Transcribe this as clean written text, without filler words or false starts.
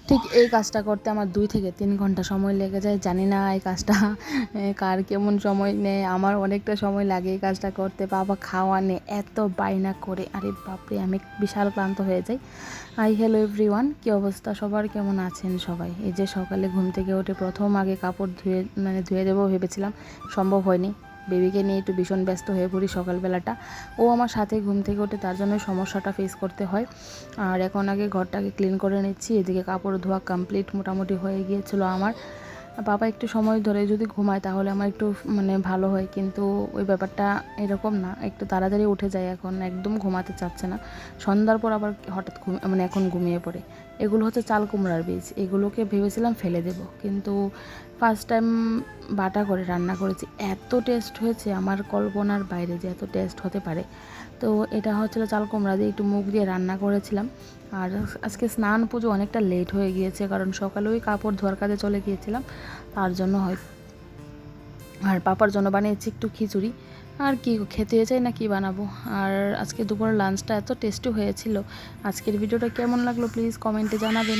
ঠিক এই কাজটা করতে আমার 2 থেকে 3 ঘন্টা সময় লেগে যায়। জানি না এই কাজটা কার কেমন সময় নেয়। আমার অনেকটা সময় লাগে এই কাজটা করতে। বাবা খাওয়ানে এত বায়না করে, আরে বাপরে! আমি বিশাল ক্লান্ত হয়ে যাই। হ্যালো এভরিওয়ান, কী অবস্থা সবার, কেমন আছেন সবাই? এই যে সকালে ঘুম থেকে উঠে প্রথম আগে কাপড় ধুয়ে দেবো ভেবেছিলাম, সম্ভব হয়নি। বেবিকে নিয়ে একটু ভীষণ ব্যস্ত হয়ে পড়ি সকালবেলাটা। ও আমার সাথে ঘুম থেকে ওঠে, তার জন্য সমস্যাটা ফেস করতে হয়। আর এখন আগে ঘরটাকে ক্লিন করে নিচ্ছি। এদিকে কাপড় ধোয়া কমপ্লিট মোটামুটি হয়ে গিয়েছিল আমার। বাবা একটু সময় ধরে যদি ঘুমায় তাহলে আমার একটু ভালো হয়, কিন্তু ওই ব্যাপারটা এরকম না, একটু তাড়াতাড়ি উঠে যায়, এখন একদম ঘুমাতে চাচ্ছে না। সন্ধ্যার পর আবার হঠাৎ এখন ঘুমিয়ে পড়ে। এগুলো হচ্ছে চাল কুমড়ার বীজ, এগুলোকে ভেবেছিলাম ফেলে দেব, কিন্তু ফার্স্ট টাইম বাটা করে রান্না করেছি, এত টেস্ট হয়েছে আমার কল্পনার বাইরে যে এত টেস্ট হতে পারে। তো এটা হচ্ছিল চাল কুমড়া দিয়ে একটু মুগ দিয়ে রান্না করেছিলাম। আর আজকে স্নান পুজো অনেকটা লেট হয়ে গিয়েছে, কারণ সকালে ওই কাপড় ধোয়ার কাজে চলে গিয়েছিলাম, তার জন্য হয়। আর পাপার জন্য বানিয়েছি একটু খিচুড়ি, আর কি খেতে চাই না কি বানাবো। আর আজকে দুপুরের লাঞ্চটা এত টেস্টি হয়েছিল। আজকের ভিডিওটা কেমন লাগলো প্লিজ কমেন্টে জানাবেন।